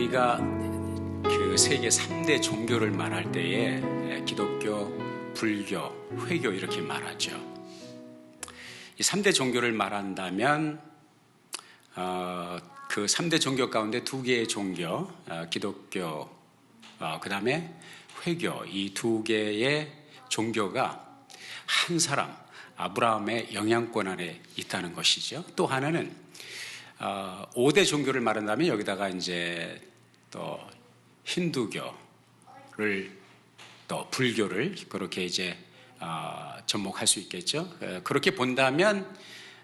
우리가 그 세계 3대 종교를 말할 때에 기독교, 불교, 회교 이렇게 말하죠. 이 3대 종교를 말한다면 그 3대 종교 가운데 2개의 종교, 기독교, 그 다음에 회교, 이 2개의 종교가 한 사람, 아브라함의 영향권 안에 있다는 것이죠. 또 하나는 5대 종교를 말한다면 여기다가 이제 또 힌두교를 또 불교를 그렇게 이제 접목할 수 있겠죠. 그렇게 본다면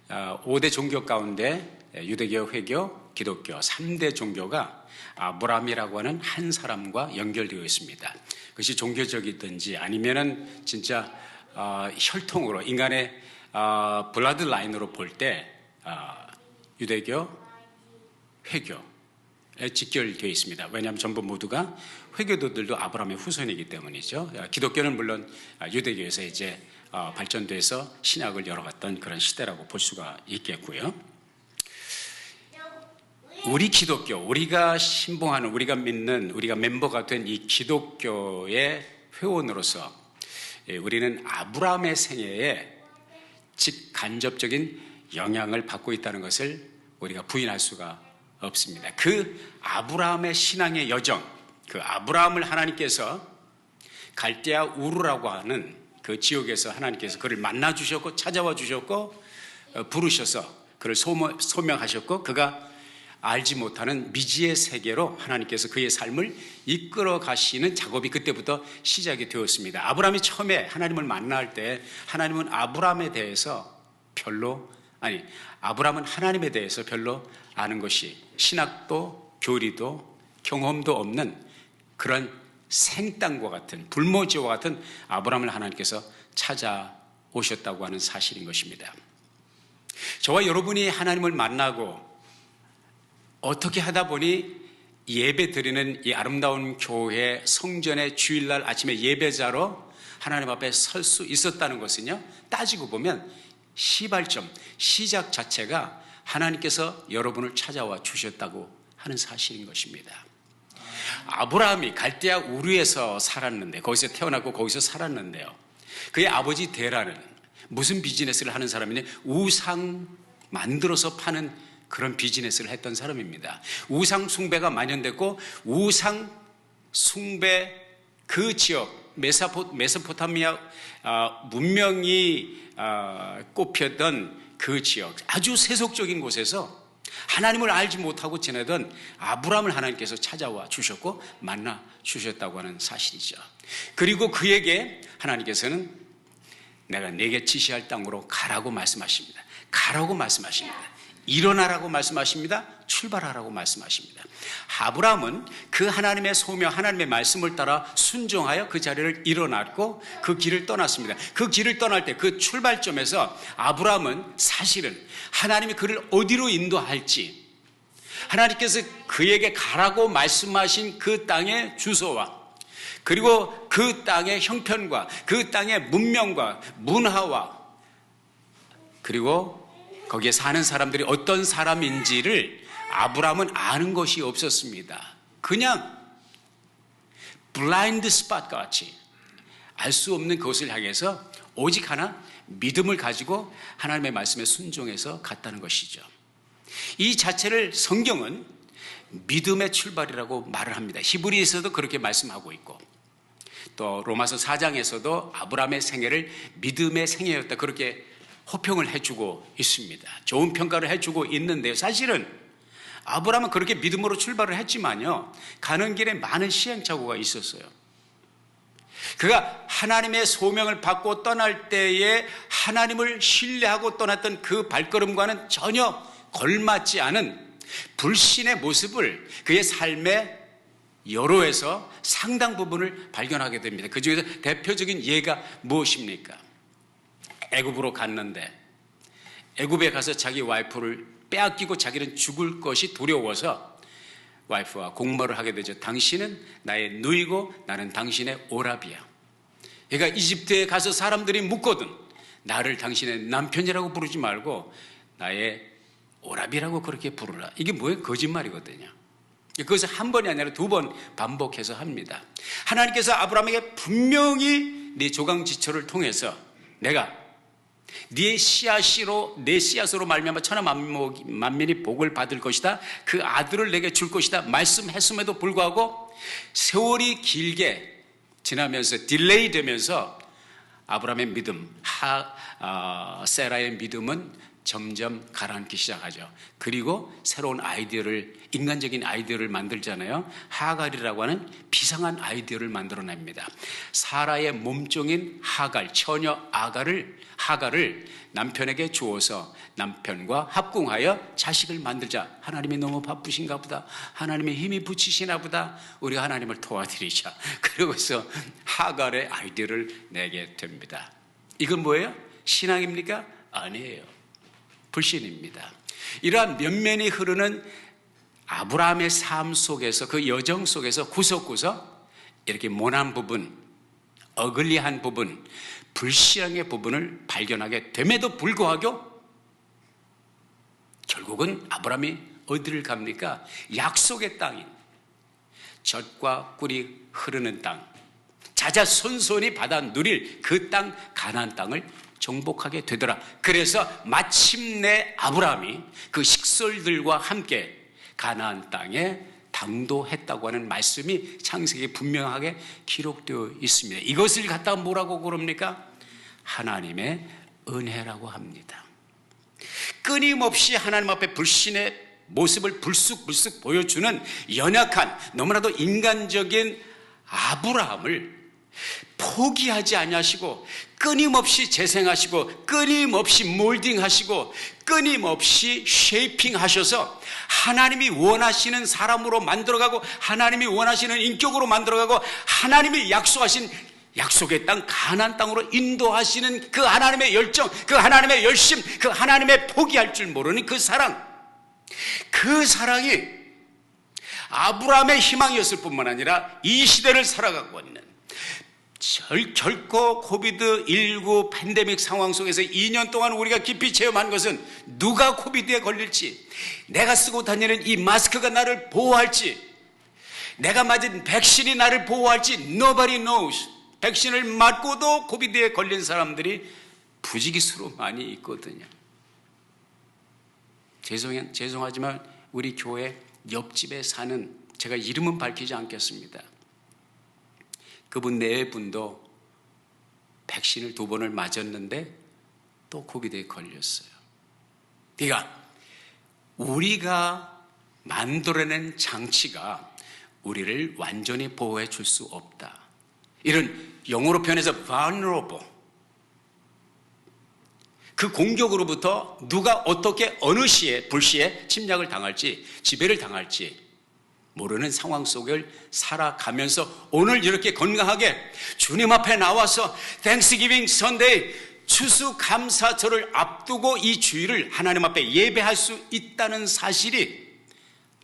5대 종교 가운데 유대교, 회교, 기독교 3대 종교가 아브라함이라고 하는 한 사람과 연결되어 있습니다. 그것이 종교적이든지 아니면은 진짜 혈통으로 인간의 블라드 라인으로 볼 때 유대교, 회교에 직결되어 있습니다. 왜냐하면 전부 모두가 회교도들도 아브라함의 후손이기 때문이죠. 기독교는 물론 유대교에서 이제 발전돼서 신약을 열어갔던 그런 시대라고 볼 수가 있겠고요. 우리 기독교, 우리가 신봉하는, 우리가 믿는, 우리가 멤버가 된 이 기독교의 회원으로서 우리는 아브라함의 생애에 직간접적인 영향을 받고 있다는 것을 우리가 부인할 수가 없습니다. 그 아브라함의 신앙의 여정, 그 아브라함을 하나님께서 갈대아 우르라고 하는 그 지역에서 하나님께서 그를 만나 주셨고 찾아와 주셨고 부르셔서 그를 소명하셨고 그가 알지 못하는 미지의 세계로 하나님께서 그의 삶을 이끌어 가시는 작업이 그때부터 시작이 되었습니다. 아브라함이 처음에 하나님을 만날 때 하나님은 아브라함에 대해서 아브라함은 하나님에 대해서 별로 아는 것이 신학도 교리도 경험도 없는 그런 생땅과 같은 불모지와 같은 아브라함을 하나님께서 찾아오셨다고 하는 사실인 것입니다. 저와 여러분이 하나님을 만나고 어떻게 하다 보니 예배 드리는 이 아름다운 교회 성전의 주일날 아침에 예배자로 하나님 앞에 설 수 있었다는 것은요, 따지고 보면 시발점, 시작 자체가 하나님께서 여러분을 찾아와 주셨다고 하는 사실인 것입니다. 아브라함이 갈대아 우르에서 살았는데, 거기서 태어났고 거기서 살았는데요, 그의 아버지 데라는 무슨 비즈니스를 하는 사람이냐, 우상 만들어서 파는 그런 비즈니스를 했던 사람입니다. 우상 숭배가 만연됐고 우상 숭배 그 지역 메소포타미아 문명이 꼽혔던 그 지역, 아주 세속적인 곳에서 하나님을 알지 못하고 지내던 아브라함을 하나님께서 찾아와 주셨고 만나 주셨다고 하는 사실이죠. 그리고 그에게 하나님께서는 내가 네게 지시할 땅으로 가라고 말씀하십니다. 가라고 말씀하십니다. 일어나라고 말씀하십니다. 출발하라고 말씀하십니다. 아브라함은 그 하나님의 소명, 하나님의 말씀을 따라 순종하여 그 자리를 일어났고 그 길을 떠났습니다. 그 길을 떠날 때 그 출발점에서 아브라함은 사실은 하나님이 그를 어디로 인도할지, 하나님께서 그에게 가라고 말씀하신 그 땅의 주소와 그리고 그 땅의 형편과 그 땅의 문명과 문화와 그리고 거기에 사는 사람들이 어떤 사람인지를 아브라함은 아는 것이 없었습니다. 그냥 블라인드 스팟 같이 알 수 없는 그것을 향해서 오직 하나 믿음을 가지고 하나님의 말씀에 순종해서 갔다는 것이죠. 이 자체를 성경은 믿음의 출발이라고 말을 합니다. 히브리에서도 그렇게 말씀하고 있고 또 로마서 4장에서도 아브라함의 생애를 믿음의 생애였다 그렇게 호평을 해주고 있습니다. 좋은 평가를 해주고 있는데요, 사실은 아브라함은 그렇게 믿음으로 출발을 했지만요, 가는 길에 많은 시행착오가 있었어요. 그가 하나님의 소명을 받고 떠날 때에 하나님을 신뢰하고 떠났던 그 발걸음과는 전혀 걸맞지 않은 불신의 모습을 그의 삶의 여로에서 상당 부분을 발견하게 됩니다. 그 중에서 대표적인 예가 무엇입니까? 애굽으로 갔는데 애굽에 가서 자기 와이프를 빼앗기고 자기는 죽을 것이 두려워서 와이프와 공모를 하게 되죠. 당신은 나의 누이고 나는 당신의 오라비야. 그러니까 이집트에 가서 사람들이 묻거든 나를 당신의 남편이라고 부르지 말고 나의 오라비라고 그렇게 부르라. 이게 뭐예요? 거짓말이거든요. 그것을 한 번이 아니라 두 번 반복해서 합니다. 하나님께서 아브라함에게 분명히 네 조강지처를 통해서 내가 네 씨앗으로 내 씨앗으로 말미암아 천하 만민이 복을 받을 것이다. 그 아들을 내게 줄 것이다. 말씀했음에도 불구하고 세월이 길게 지나면서 딜레이 되면서 아브라함의 믿음, 세라의 믿음은 점점 가라앉기 시작하죠. 그리고 새로운 인간적인 아이디어를 만들잖아요. 하갈이라고 하는 비상한 아이디어를 만들어냅니다. 사라의 몸종인 처녀 하갈을 남편에게 주어서 남편과 합궁하여 자식을 만들자. 하나님이 너무 바쁘신가 보다. 하나님의 힘이 붙이시나 보다. 우리가 하나님을 도와드리자. 그러고서 하갈의 아이디어를 내게 됩니다. 이건 뭐예요? 신앙입니까? 아니에요. 불신입니다. 이러한 면면이 흐르는 아브라함의 삶 속에서, 그 여정 속에서 구석구석 이렇게 모난 부분, 어글리한 부분, 불신앙의 부분을 발견하게 됨에도 불구하고 결국은 아브라함이 어디를 갑니까? 약속의 땅인 젖과 꿀이 흐르는 땅, 자자손손이 받아 누릴 그 땅, 가나안 땅을 정복하게 되더라. 그래서 마침내 아브라함이 그 식솔들과 함께 가나안 땅에 당도했다고 하는 말씀이 창세기에 분명하게 기록되어 있습니다. 이것을 갖다가 뭐라고 그럽니까? 하나님의 은혜라고 합니다. 끊임없이 하나님 앞에 불신의 모습을 불쑥불쑥 보여주는 연약한, 너무나도 인간적인 아브라함을 포기하지 아니하시고 끊임없이 재생하시고 끊임없이 몰딩하시고 끊임없이 쉐이핑하셔서 하나님이 원하시는 사람으로 만들어가고 하나님이 원하시는 인격으로 만들어가고 하나님이 약속하신 약속의 땅 가나안 땅으로 인도하시는 그 하나님의 열정, 그 하나님의 열심, 그 하나님의 포기할 줄 모르는 그 사랑, 그 사랑이 아브라함의 희망이었을 뿐만 아니라 이 시대를 살아가고 있는 결코 코비드19 팬데믹 상황 속에서 2년 동안 우리가 깊이 체험한 것은 누가 코비드에 걸릴지, 내가 쓰고 다니는 이 마스크가 나를 보호할지, 내가 맞은 백신이 나를 보호할지 nobody knows. 백신을 맞고도 코비드에 걸린 사람들이 부지기수로 많이 있거든요. 죄송하지만 우리 교회 옆집에 사는, 제가 이름은 밝히지 않겠습니다. 그분 네 분도 백신을 2번을 맞았는데 또 코비드에 걸렸어요. 그러니까 우리가 만들어낸 장치가 우리를 완전히 보호해 줄 수 없다. 이런 영어로 표현해서 vulnerable, 그 공격으로부터 누가 어떻게 어느 시에 불시에 침략을 당할지, 지배를 당할지 모르는 상황 속을 살아가면서 오늘 이렇게 건강하게 주님 앞에 나와서 Thanksgiving Sunday, 추수감사절을 앞두고 이 주일을 하나님 앞에 예배할 수 있다는 사실이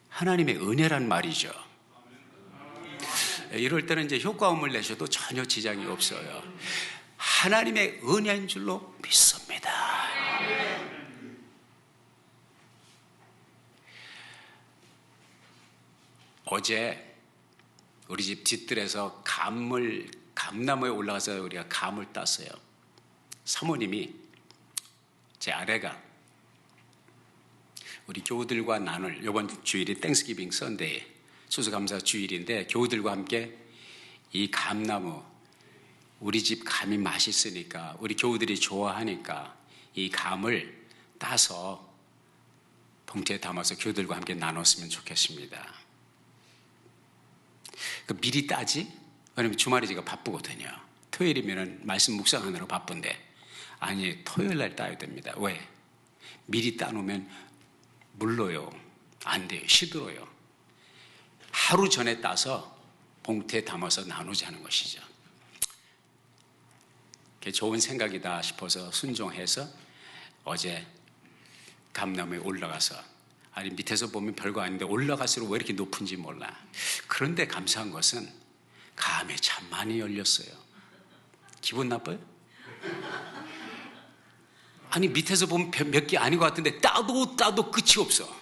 하나님의 은혜란 말이죠. 이럴 때는 이제 효과음을 내셔도 전혀 지장이 없어요. 하나님의 은혜인 줄로 믿습니다. 어제 우리 집 뒤뜰에서 감나무에 올라가서 우리가 감을 땄어요. 사모님이, 제 아내가 우리 교우들과 나눌, 이번 주일이 땡스기빙 선데이, 추수감사 주일인데 교우들과 함께 이 감나무, 우리 집 감이 맛있으니까, 우리 교우들이 좋아하니까 이 감을 따서 봉투에 담아서 교우들과 함께 나눴으면 좋겠습니다. 미리 따지? 왜냐면 주말에 제가 바쁘거든요. 토요일이면 말씀 묵상하느라 바쁜데, 아니, 토요일 날 따야 됩니다. 왜? 미리 따놓으면 물러요. 안 돼요. 시들어요. 하루 전에 따서 봉투에 담아서 나누자는 것이죠. 그게 좋은 생각이다 싶어서 순종해서 어제 감나무에 올라가서, 아니 밑에서 보면 별거 아닌데 올라갈수록 왜 이렇게 높은지 몰라. 그런데 감사한 것은 감에 참 많이 열렸어요. 기분 나빠요? 아니 밑에서 보면 몇 개 아닌 것 같은데 따도 끝이 없어.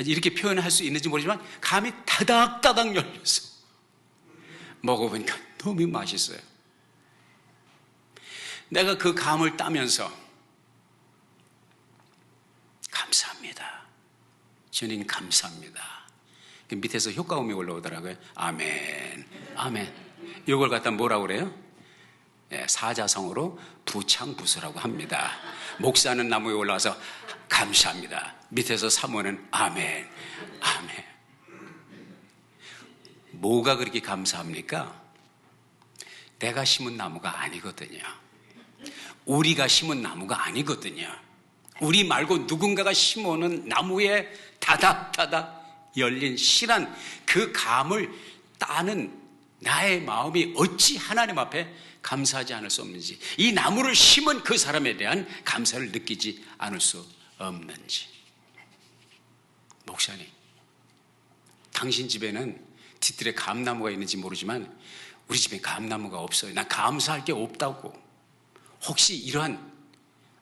이렇게 표현할 수 있는지 모르지만 감이 다닥다닥 열려서 먹어보니까 너무 맛있어요. 내가 그 감을 따면서 감사합니다. 주님 감사합니다. 밑에서 효과음이 올라오더라고요. 아멘, 아멘. 이걸 갖다 뭐라고 그래요? 사자성어로 부창부수라고 합니다. 목사는 나무에 올라와서 감사합니다. 밑에서 사모는 아멘, 아멘. 뭐가 그렇게 감사합니까? 내가 심은 나무가 아니거든요. 우리가 심은 나무가 아니거든요. 우리 말고 누군가가 심어놓은 나무에 다닥다닥 열린 실한 그 감을 따는 나의 마음이 어찌 하나님 앞에 감사하지 않을 수 없는지, 이 나무를 심은 그 사람에 대한 감사를 느끼지 않을 수 없는지. 목사님, 당신 집에는 뒤뜰에 감나무가 있는지 모르지만 우리 집에 감나무가 없어요. 난 감사할 게 없다고. 혹시 이러한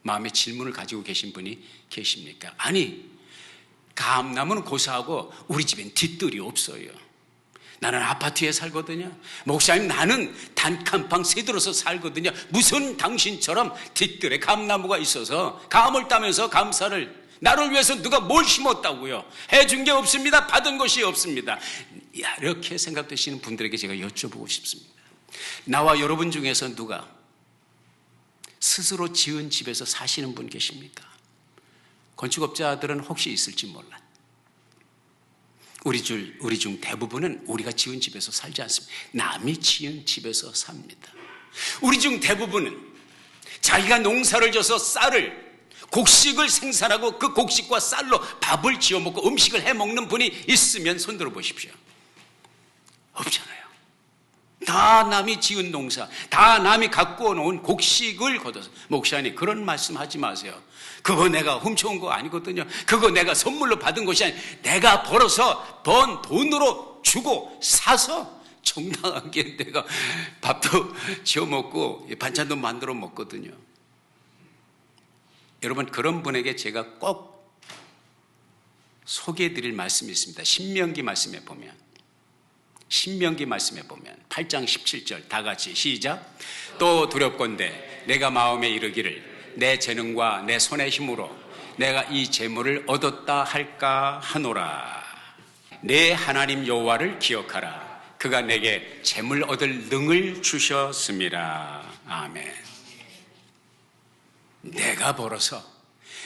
마음의 질문을 가지고 계신 분이 계십니까? 아니, 감나무는 고사하고 우리 집엔 뒤뜰이 없어요. 나는 아파트에 살거든요. 목사님, 나는 단칸방 새들어서 살거든요. 무슨 당신처럼 뒤뜰에 감나무가 있어서 감을 따면서 감사를, 나를 위해서 누가 뭘 심었다고요? 해준 게 없습니다. 받은 것이 없습니다. 이렇게 생각되시는 분들에게 제가 여쭤보고 싶습니다. 나와 여러분 중에서 누가 스스로 지은 집에서 사시는 분 계십니까? 건축업자들은 혹시 있을지 몰라. 우리 중 대부분은 우리가 지은 집에서 살지 않습니다. 남이 지은 집에서 삽니다. 우리 중 대부분은 자기가 농사를 져서 쌀을, 곡식을 생산하고 그 곡식과 쌀로 밥을 지어 먹고 음식을 해 먹는 분이 있으면 손 들어 보십시오. 없잖아요. 다 남이 지은 농사, 다 남이 갖고 놓은 곡식을 걷어서. 목사님, 그런 말씀 하지 마세요. 그거 내가 훔쳐온 거 아니거든요. 그거 내가 선물로 받은 것이 아니에요. 내가 벌어서 번 돈으로 주고 사서 정당하게 내가 밥도 지어 먹고 반찬도 만들어 먹거든요. 여러분, 그런 분에게 제가 꼭 소개해 드릴 말씀이 있습니다. 신명기 말씀에 보면 8장 17절 다 같이 시작. 또 두렵건대 내가 마음에 이르기를 내 재능과 내 손의 힘으로 내가 이 재물을 얻었다 할까 하노라. 내 하나님 여호와를 기억하라. 그가 내게 재물 얻을 능을 주셨음이라. 아멘. 내가 벌어서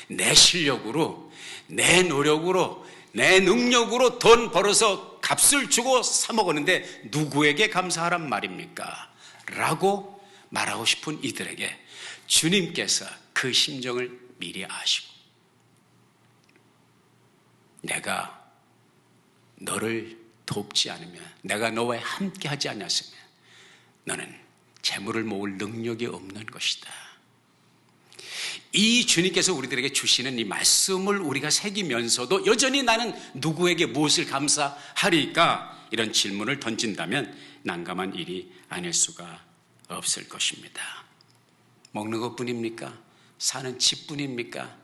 내 실력으로, 내 노력으로, 내 능력으로 돈 벌어서 값을 주고 사 먹었는데 누구에게 감사하란 말입니까? 라고 말하고 싶은 이들에게 주님께서 그 심정을 미리 아시고, 내가 너를 돕지 않으면, 내가 너와 함께 하지 않았으면 너는 재물을 모을 능력이 없는 것이다. 이 주님께서 우리들에게 주시는 이 말씀을 우리가 새기면서도 여전히 나는 누구에게 무엇을 감사하리까? 이런 질문을 던진다면 난감한 일이 아닐 수가 없을 것입니다. 먹는 것뿐입니까? 사는 집뿐입니까?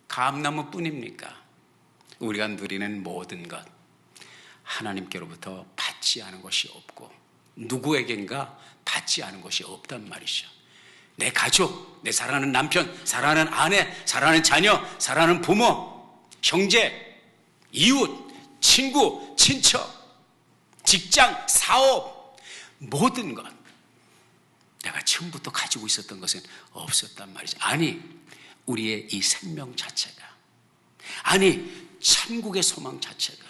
감나무뿐입니까? 우리가 누리는 모든 것, 하나님께로부터 받지 않은 것이 없고 누구에겐가 받지 않은 것이 없단 말이죠. 내 가족, 내 사랑하는 남편, 사랑하는 아내, 사랑하는 자녀, 사랑하는 부모, 형제, 이웃, 친구, 친척, 직장, 사업, 모든 것, 내가 처음부터 가지고 있었던 것은 없었단 말이죠. 아니, 우리의 이 생명 자체가, 아니, 천국의 소망 자체가,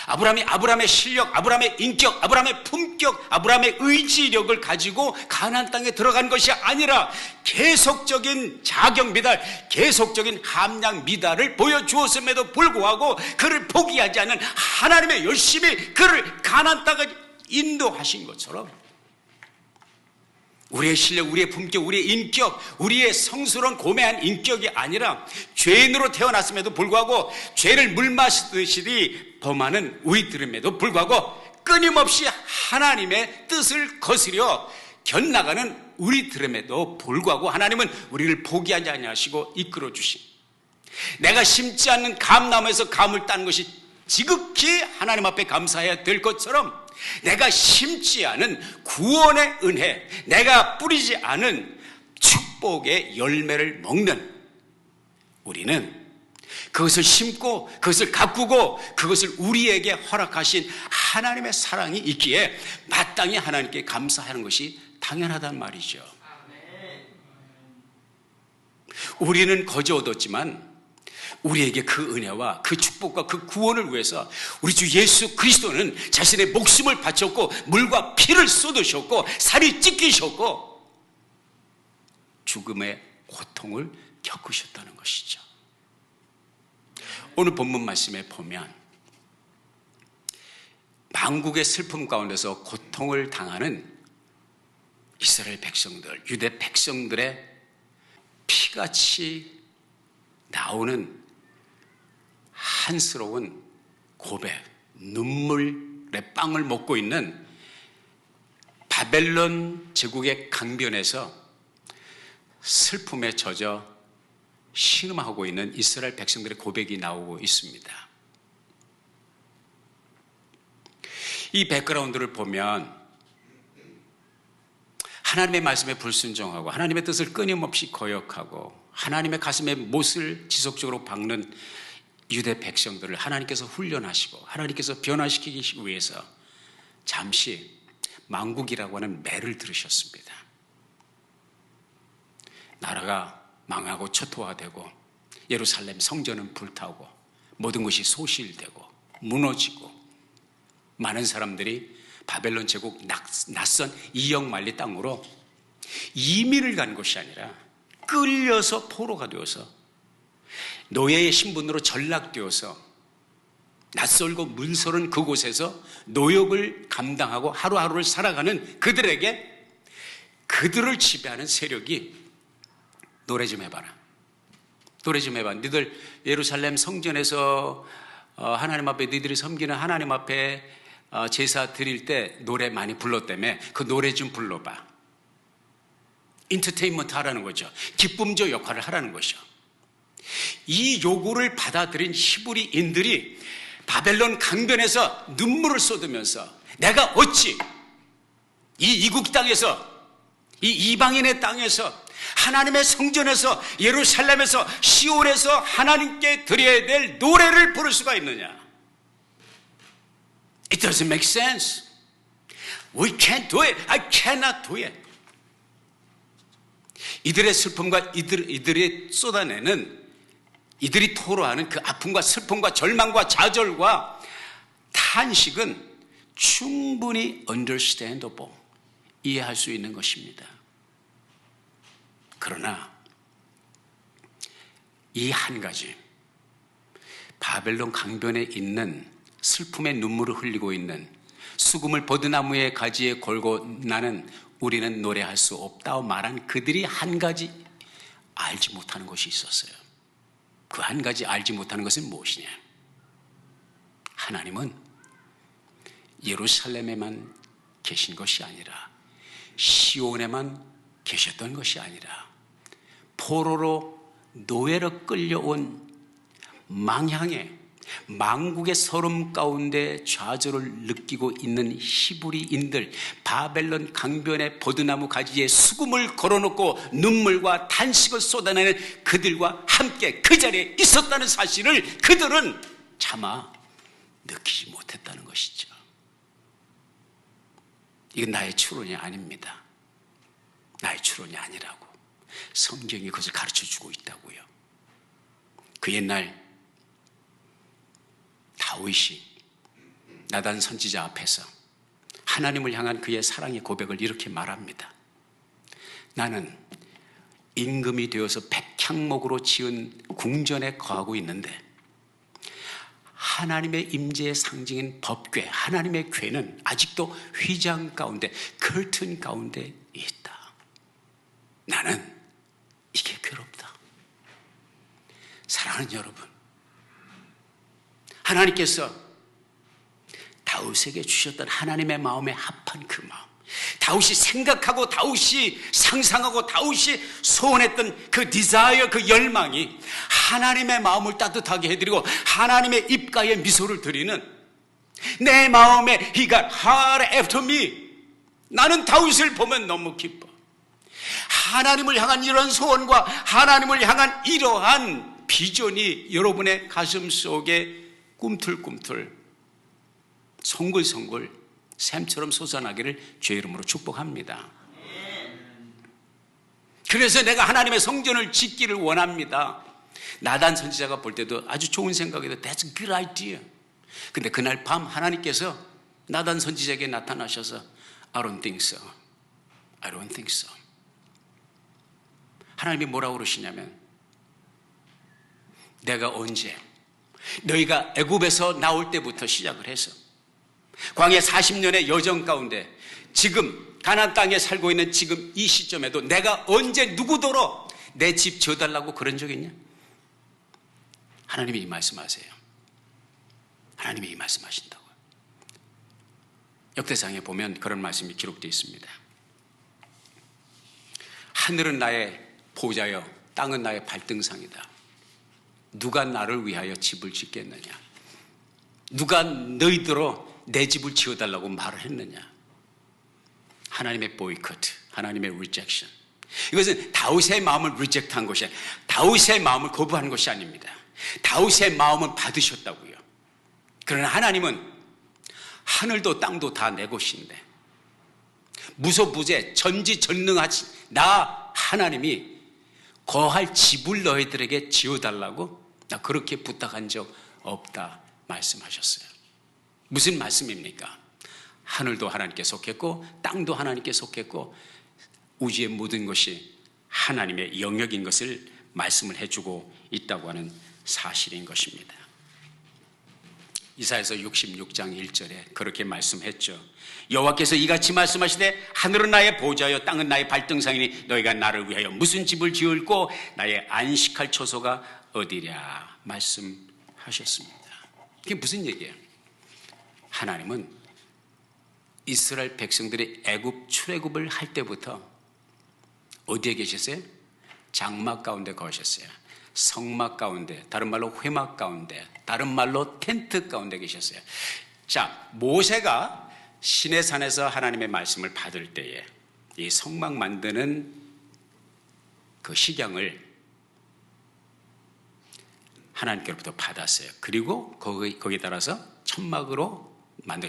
아브라함의 실력, 아브라함의 인격, 아브라함의 품격, 아브라함의 의지력을 가지고 가나안 땅에 들어간 것이 아니라 계속적인 자격 미달, 계속적인 함량 미달을 보여주었음에도 불구하고 그를 포기하지 않는 하나님의 열심히 그를 가나안 땅에 인도하신 것처럼 우리의 실력, 우리의 품격, 우리의 인격, 우리의 성스러운 고매한 인격이 아니라 죄인으로 태어났음에도 불구하고 죄를 물마시듯이 범하는 우리들임에도 불구하고 끊임없이 하나님의 뜻을 거스려 견나가는 우리들임에도 불구하고 하나님은 우리를 포기하지 아니하시고 이끌어 주신, 내가 심지 않는 감나무에서 감을 따는 것이 지극히 하나님 앞에 감사해야 될 것처럼 내가 심지 않은 구원의 은혜, 내가 뿌리지 않은 축복의 열매를 먹는 우리는 그것을 심고 그것을 가꾸고 그것을 우리에게 허락하신 하나님의 사랑이 있기에 마땅히 하나님께 감사하는 것이 당연하단 말이죠. 우리는 거저 얻었지만 우리에게 그 은혜와 그 축복과 그 구원을 위해서 우리 주 예수 그리스도는 자신의 목숨을 바쳤고 물과 피를 쏟으셨고 살이 찢기셨고 죽음의 고통을 겪으셨다는 것이죠. 오늘 본문 말씀에 보면 만국의 슬픔 가운데서 고통을 당하는 이스라엘 백성들, 유대 백성들의 피같이 나오는 한스러운 고백, 눈물의 빵을 먹고 있는 바벨론 제국의 강변에서 슬픔에 젖어 신음하고 있는 이스라엘 백성들의 고백이 나오고 있습니다. 이 백그라운드를 보면 하나님의 말씀에 불순종하고 하나님의 뜻을 끊임없이 거역하고 하나님의 가슴에 못을 지속적으로 박는 유대 백성들을 하나님께서 훈련하시고 하나님께서 변화시키기 위해서 잠시 만국이라고 하는 매를 들으셨습니다. 나라가 망하고 초토화되고 예루살렘 성전은 불타고 모든 것이 소실되고 무너지고 많은 사람들이 바벨론 제국 낯선 이역만리 땅으로 이민을 간 것이 아니라 끌려서 포로가 되어서 노예의 신분으로 전락되어서 낯설고 문서른 그곳에서 노역을 감당하고 하루하루를 살아가는 그들에게 그들을 지배하는 세력이 노래 좀 해봐라. 노래 좀 해봐. 너희들 예루살렘 성전에서 하나님 앞에 너희들이 섬기는 하나님 앞에 제사 드릴 때 노래 많이 불렀다며 그 노래 좀 불러봐. 인터테인먼트 하라는 거죠. 기쁨조 역할을 하라는 것이죠. 이 요구를 받아들인 히브리인들이 바벨론 강변에서 눈물을 쏟으면서 내가 어찌 이 이국 땅에서 이 이방인의 땅에서 하나님의 성전에서 예루살렘에서 시온에서 하나님께 드려야 될 노래를 부를 수가 있느냐? It doesn't make sense. We can't do it. I cannot do it. 이들의 슬픔과 이들이 쏟아내는 이들이 토로하는 그 아픔과 슬픔과 절망과 좌절과 탄식은 충분히 understandable, 이해할 수 있는 것입니다. 그러나 이 한 가지 바벨론 강변에 있는 슬픔의 눈물을 흘리고 있는 수금을 버드나무의 가지에 걸고 나는 우리는 노래할 수 없다고 말한 그들이 한 가지 알지 못하는 것이 있었어요. 그 한 가지 알지 못하는 것은 무엇이냐? 하나님은 예루살렘에만 계신 것이 아니라 시온에만 계셨던 것이 아니라 포로로 노예로 끌려온 망향의 망국의 서름 가운데 좌절을 느끼고 있는 히브리인들, 바벨론 강변의 버드나무 가지에 수금을 걸어놓고 눈물과 탄식을 쏟아내는 그들과 함께 그 자리에 있었다는 사실을 그들은 차마 느끼지 못했다는 것이죠. 이건 나의 추론이 아닙니다. 나의 추론이 아니라고 성경이 그것을 가르쳐주고 있다고요. 그 옛날 다윗이 나단 선지자 앞에서 하나님을 향한 그의 사랑의 고백을 이렇게 말합니다. 나는 임금이 되어서 백향목으로 지은 궁전에 거하고 있는데 하나님의 임재의 상징인 법궤, 하나님의 궤는 아직도 휘장 가운데, 커튼 가운데 있다. 나는 이게 괴롭다. 사랑하는 여러분, 하나님께서 다윗에게 주셨던 하나님의 마음에 합한 그 마음, 다윗이 생각하고 다윗이 상상하고 다윗이 소원했던 그 디자이어, 그 열망이 하나님의 마음을 따뜻하게 해드리고 하나님의 입가에 미소를 드리는 내 마음에 He got hard after me. 나는 다윗을 보면 너무 기뻐. 하나님을 향한 이런 소원과 하나님을 향한 이러한 비전이 여러분의 가슴 속에 꿈틀꿈틀 송글송글 샘처럼 솟아나기를 주의 이름으로 축복합니다. 그래서 내가 하나님의 성전을 짓기를 원합니다. 나단 선지자가 볼 때도 아주 좋은 생각이다. That's a good idea. 근데 그날 밤 하나님께서 나단 선지자에게 나타나셔서 I don't think so. I don't think so. 하나님이 뭐라고 그러시냐면 내가 언제 너희가 애굽에서 나올 때부터 시작을 해서 광야 40년의 여정 가운데 지금 가나안 땅에 살고 있는 지금 이 시점에도 내가 언제 누구더러 내 집 지어달라고 그런 적 있냐? 하나님이 이 말씀하세요. 하나님이 이 말씀하신다고요. 역대상에 보면 그런 말씀이 기록되어 있습니다. 하늘은 나의 보좌여 땅은 나의 발등상이다. 누가 나를 위하여 집을 짓겠느냐? 누가 너희들로 내 집을 지어달라고 말을 했느냐? 하나님의 보이콧, 하나님의 리젝션. 이것은 다윗의 마음을 리젝트한 것이 아니라 다윗의 마음을 거부한 것이 아닙니다. 다윗의 마음은 받으셨다고요. 그러나 하나님은 하늘도 땅도 다 내 것인데 무소부재 전지전능하신 나 하나님이 거할 집을 너희들에게 지어달라고 나 그렇게 부탁한 적 없다 말씀하셨어요. 무슨 말씀입니까? 하늘도 하나님께 속했고 땅도 하나님께 속했고 우주의 모든 것이 하나님의 영역인 것을 말씀을 해주고 있다고 하는 사실인 것입니다. 이사야서 66장 1절에 그렇게 말씀했죠. 여호와께서 이같이 말씀하시되 하늘은 나의 보좌여 땅은 나의 발등상이니 너희가 나를 위하여 무슨 집을 지을고 나의 안식할 처소가 어디랴 말씀하셨습니다. 이게 무슨 얘기예요? 하나님은 이스라엘 백성들이 애굽 출애굽을 할 때부터 어디에 계셨어요? 장막 가운데 거하셨어요. 성막 가운데, 다른 말로 회막 가운데, 다른 말로 텐트 가운데 계셨어요. 자, 모세가 시내산에서 하나님의 말씀을 받을 때에 이 성막 만드는 그 식양을 하나님께로부터 받았어요. 그리고 거기에 따라서 천막으로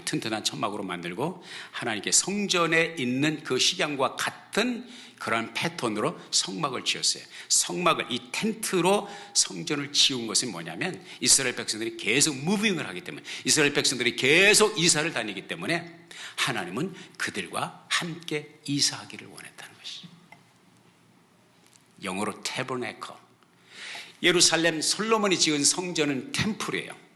튼튼한 천막으로 만들고 하나님께 성전에 있는 그 식양과 같은 그런 패턴으로 성막을 지었어요. 성막을 이 텐트로 성전을 지은 것은 뭐냐면 이스라엘 백성들이 계속 무빙을 하기 때문에 이스라엘 백성들이 계속 이사를 다니기 때문에 하나님은 그들과 함께 이사하기를 원했다는 것이죠. 영어로 tabernacle. 예루살렘 솔로몬이 지은 성전은 템플이에요.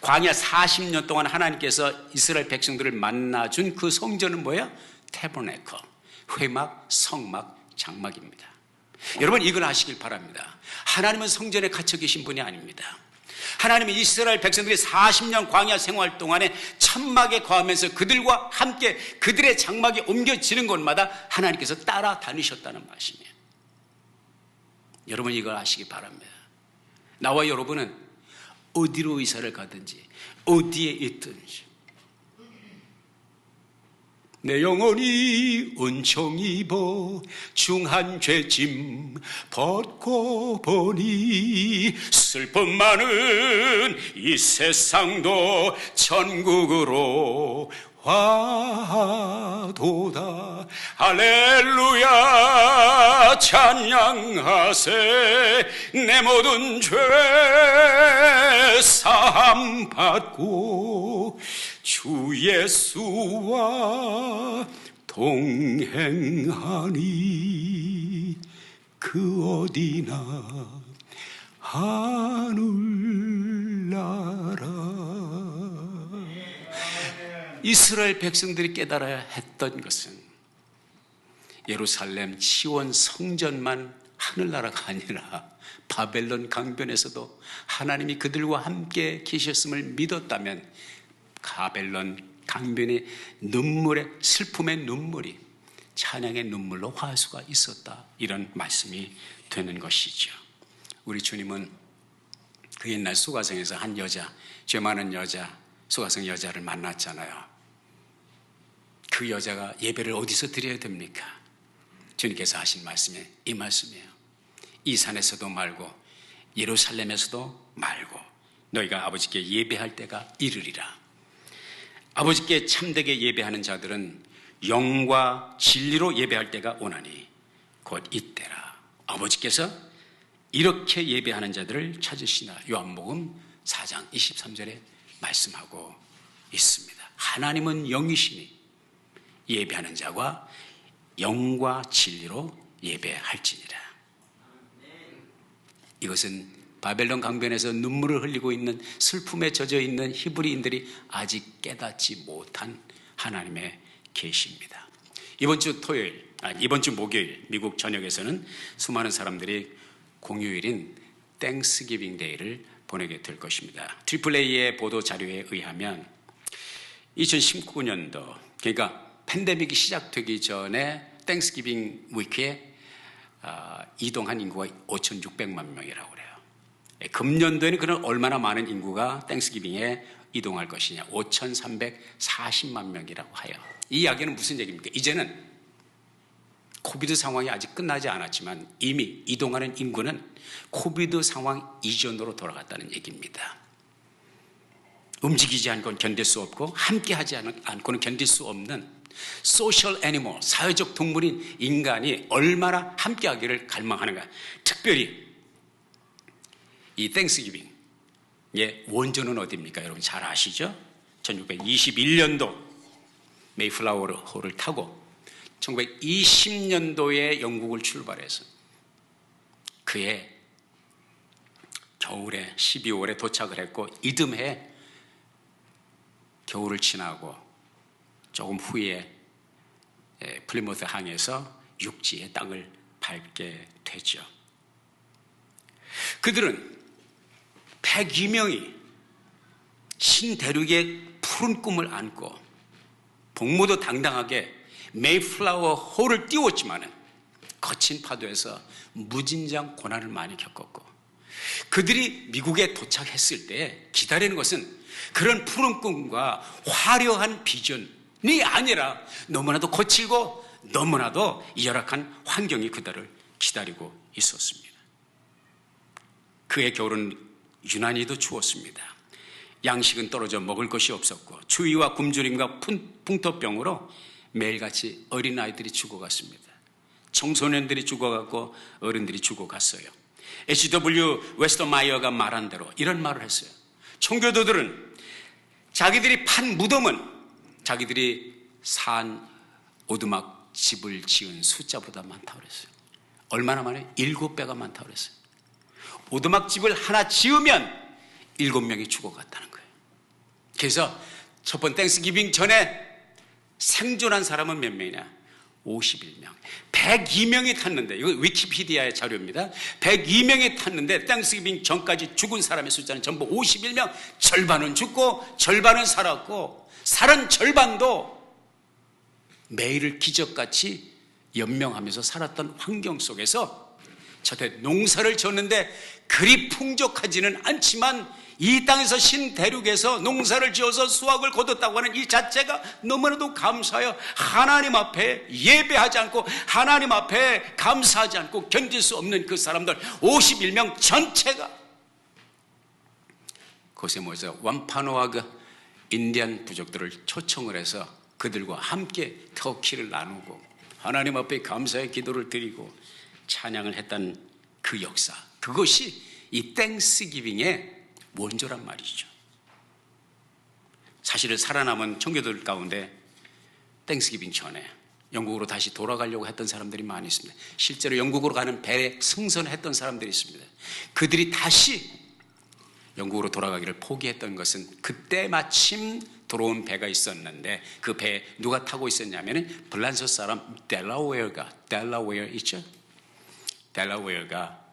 광야 40년 동안 하나님께서 이스라엘 백성들을 만나준 그 성전은 뭐예요? 태버네커, 회막, 성막, 장막입니다. 여러분 이걸 아시길 바랍니다. 하나님은 성전에 갇혀 계신 분이 아닙니다. 하나님은 이스라엘 백성들이 40년 광야 생활 동안에 천막에 거하면서 그들과 함께 그들의 장막이 옮겨지는 곳마다 하나님께서 따라다니셨다는 말씀이에요. 여러분 이걸 아시기 바랍니다. 나와 여러분은 어디로 이사를 가든지 어디에 있든지 내 영혼이 은총 입어 중한 죄짐 벗고 보니 슬픔 많은 이 세상도 천국으로 화도다. 할렐루야 찬양하세. 내 모든 죄 사함 받고 주 예수와 동행하니 그 어디나 하늘나라. 이스라엘 백성들이 깨달아야 했던 것은 예루살렘 시온 성전만 하늘나라가 아니라 바벨론 강변에서도 하나님이 그들과 함께 계셨음을 믿었다면 바벨론 강변의 눈물의 슬픔의 눈물이 찬양의 눈물로 화할 수가 있었다. 이런 말씀이 되는 것이죠. 우리 주님은 그 옛날 수가성에서 한 여자, 죄 많은 여자, 수가성 여자를 만났잖아요. 그 여자가 예배를 어디서 드려야 됩니까? 주님께서 하신 말씀이 이 말씀이에요. 이 산에서도 말고 예루살렘에서도 말고 너희가 아버지께 예배할 때가 이르리라. 아버지께 참되게 예배하는 자들은 영과 진리로 예배할 때가 오나니 곧 이때라. 아버지께서 이렇게 예배하는 자들을 찾으시나. 요한복음 4장 23절에 말씀하고 있습니다. 하나님은 영이시니 예배하는 자가 영과 진리로 예배할지니라. 이것은 바벨론 강변에서 눈물을 흘리고 있는 슬픔에 젖어 있는 히브리인들이 아직 깨닫지 못한 하나님의 계시입니다. 이번 주 목요일 미국 전역에서는 수많은 사람들이 공휴일인 땡스기빙 데이를 보내게 될 것입니다. AAA의 보도 자료에 의하면 2019년도, 그러니까 팬데믹이 시작되기 전에 땡스기빙 위크에 이동한 인구가 5,600만 명이라고 그래요. 금년도에는 그럼 얼마나 많은 인구가 땡스기빙에 이동할 것이냐? 5,340만 명이라고 하여. 이 이야기는 무슨 얘기입니까? 이제는 코비드 상황이 아직 끝나지 않았지만 이미 이동하는 인구는 코비드 상황 이전으로 돌아갔다는 얘기입니다. 움직이지 않고는 견딜 수 없고 함께하지 않고는 견딜 수 없는 소셜 애니멀, 사회적 동물인 인간이 얼마나 함께하기를 갈망하는가. 특별히 이 땡스기빙의 원조는 어디입니까? 여러분 잘 아시죠? 1621년도 메이플라워 호를 타고 1920년도에 영국을 출발해서 그해 겨울에 12월에 도착을 했고 이듬해 겨울을 지나고 조금 후에 플리모스 항에서 육지의 땅을 밟게 되죠. 그들은 102명이 신대륙의 푸른 꿈을 안고 복무도 당당하게 메이플라워 호를 띄웠지만 거친 파도에서 무진장 고난을 많이 겪었고 그들이 미국에 도착했을 때 기다리는 것은 그런 푸른 꿈과 화려한 비전이 아니라 너무나도 거칠고 너무나도 열악한 환경이 그들을 기다리고 있었습니다. 그의 겨울은 유난히도 추웠습니다. 양식은 떨어져 먹을 것이 없었고 추위와 굶주림과 풍토병으로 매일같이 어린아이들이 죽어갔습니다. 청소년들이 죽어갔고 어른들이 죽어갔어요. H.W. 웨스터마이어가 말한 대로 이런 말을 했어요. 청교도들은 자기들이 판 무덤은 자기들이 산 오두막 집을 지은 숫자보다 많다고 그랬어요. 얼마나 많아요? 7배가 많다고 그랬어요. 오두막 집을 하나 지으면 7명이 죽어갔다는 거예요. 그래서 첫 번 땡스기빙 전에 생존한 사람은 몇 명이냐? 51명. 102명이 탔는데, 이거 위키피디아의 자료입니다. 102명이 탔는데 땡스기빙 전까지 죽은 사람의 숫자는 전부 51명. 절반은 죽고 절반은 살았고 살은 절반도 매일을 기적같이 연명하면서 살았던 환경 속에서 저때 농사를 지었는데 그리 풍족하지는 않지만 이 땅에서 신대륙에서 농사를 지어서 수확을 거뒀다고 하는 이 자체가 너무나도 감사하여 하나님 앞에 예배하지 않고 하나님 앞에 감사하지 않고 견딜 수 없는 그 사람들 51명 전체가 그곳에 모여서 완파노아그 인디안 부족들을 초청을 해서 그들과 함께 터키를 나누고 하나님 앞에 감사의 기도를 드리고 찬양을 했던 그 역사, 그것이 이 땡스기빙의 원조란 말이죠. 사실은 살아남은 청교도들 가운데 땡스기빙 전에 영국으로 다시 돌아가려고 했던 사람들이 많이 있습니다. 실제로 영국으로 가는 배에 승선했던 사람들이 있습니다. 그들이 다시 영국으로 돌아가기를 포기했던 것은 그때 마침 들어온 배가 있었는데 그 배에 누가 타고 있었냐면 블란서 사람 델라웨어가 있죠? 델라웨어가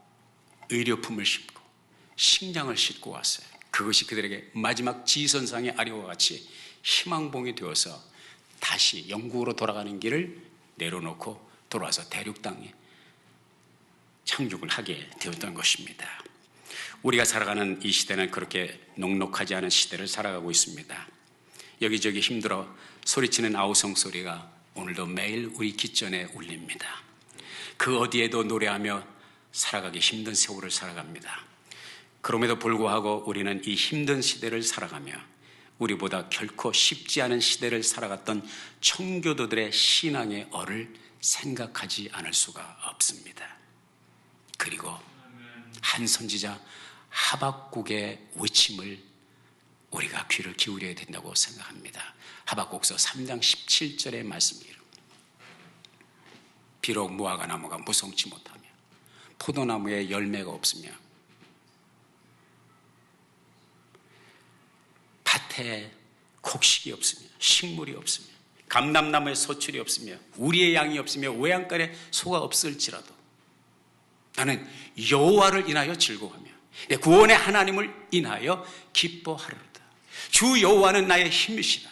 의료품을 싣고 식량을 싣고 왔어요. 그것이 그들에게 마지막 지선상의 아리와 같이 희망봉이 되어서 다시 영국으로 돌아가는 길을 내려놓고 돌아와서 대륙 땅에 착륙을 하게 되었던 것입니다. 우리가 살아가는 이 시대는 그렇게 녹록하지 않은 시대를 살아가고 있습니다. 여기저기 힘들어 소리치는 아우성 소리가 오늘도 매일 우리 귓전에 울립니다. 그 어디에도 노래하며 살아가기 힘든 세월을 살아갑니다. 그럼에도 불구하고 우리는 이 힘든 시대를 살아가며 우리보다 결코 쉽지 않은 시대를 살아갔던 청교도들의 신앙의 얼을 생각하지 않을 수가 없습니다. 그리고 한 선지자 하박국의 외침을 우리가 귀를 기울여야 된다고 생각합니다. 하박국서 3장 17절의 말씀이에요. 비록 무화과 나무가 무성치 못하며 포도나무에 열매가 없으며 밭에 곡식이 없으며 식물이 없으며 감람나무에 소출이 없으며 우리의 양이 없으며 외양간에 소가 없을지라도 나는 여호와를 인하여 즐거워하며 내 구원의 하나님을 인하여 기뻐하리로다. 주 여호와는 나의 힘이시다.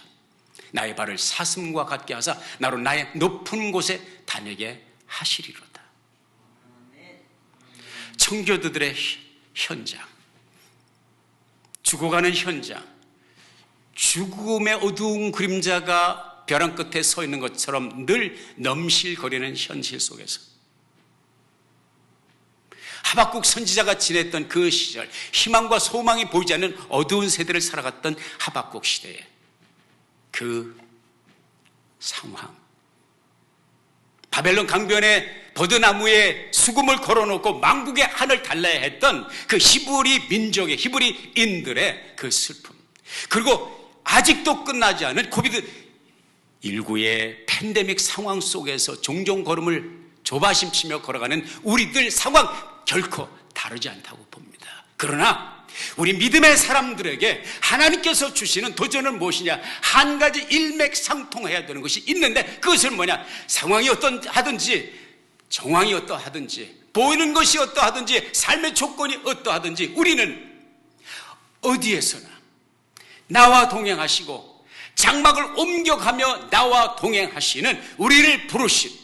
나의 발을 사슴과 같게 하사 나로 나의 높은 곳에 다니게 하시리로다. 청교도들의 현장, 죽어가는 현장, 죽음의 어두운 그림자가 벼랑 끝에 서 있는 것처럼 늘 넘실거리는 현실 속에서 하박국 선지자가 지냈던 그 시절, 희망과 소망이 보이지 않는 어두운 세대를 살아갔던 하박국 시대에 그 상황, 바벨론 강변에 버드나무에 수금을 걸어놓고 망국의 한을 달래야 했던 그 히브리 민족의 히브리인들의 그 슬픔, 그리고 아직도 끝나지 않은 코비드19의 팬데믹 상황 속에서 종종 걸음을 조바심치며 걸어가는 우리들 상황 결코 다르지 않다고 봅니다. 그러나 우리 믿음의 사람들에게 하나님께서 주시는 도전은 무엇이냐? 한 가지 일맥상통해야 되는 것이 있는데 그것은 뭐냐? 상황이 어떠하든지 정황이 어떠하든지 보이는 것이 어떠하든지 삶의 조건이 어떠하든지 우리는 어디에서나 나와 동행하시고 장막을 옮겨가며 나와 동행하시는 우리를 부르신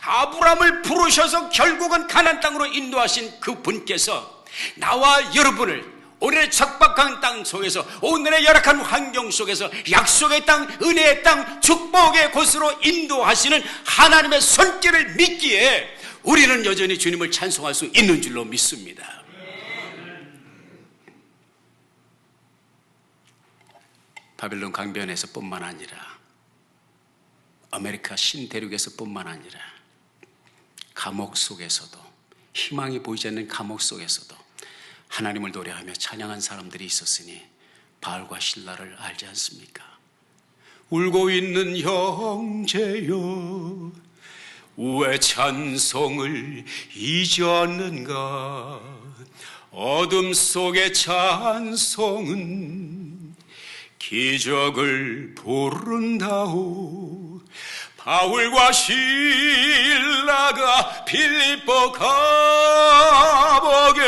아브라함을 부르셔서 결국은 가나안 땅으로 인도하신 그 분께서 나와 여러분을 오늘의 척박한 땅 속에서 오늘의 열악한 환경 속에서 약속의 땅, 은혜의 땅, 축복의 곳으로 인도하시는 하나님의 손길을 믿기에 우리는 여전히 주님을 찬송할 수 있는 줄로 믿습니다. 바벨론 강변에서 뿐만 아니라 아메리카 신대륙에서 뿐만 아니라 감옥 속에서도 희망이 보이지 않는 감옥 속에서도 하나님을 노래하며 찬양한 사람들이 있었으니 바알과 실라를 알지 않습니까? 울고 있는 형제여 왜 찬송을 잊었는가? 어둠 속의 찬송은 기적을 부른다오. 바울과 실라가 빌립보 감옥에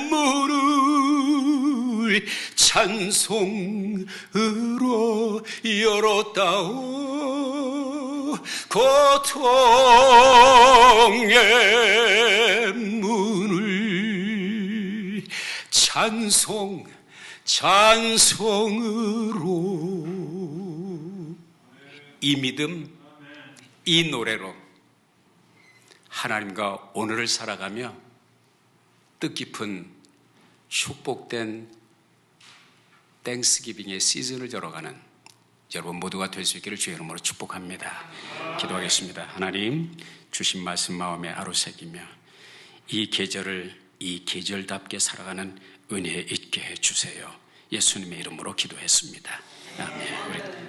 문을 찬송으로 열었다오. 고통의 문을 찬송으로 이 믿음, 이 노래로 하나님과 오늘을 살아가며 뜻깊은 축복된 땡스기빙의 시즌을 열어가는 여러분 모두가 될 수 있기를 주의 이름으로 축복합니다. 기도하겠습니다. 하나님, 주신 말씀 마음에 아로새기며 이 계절을 이 계절답게 살아가는 은혜에 있게 해주세요. 예수님의 이름으로 기도했습니다. 아멘.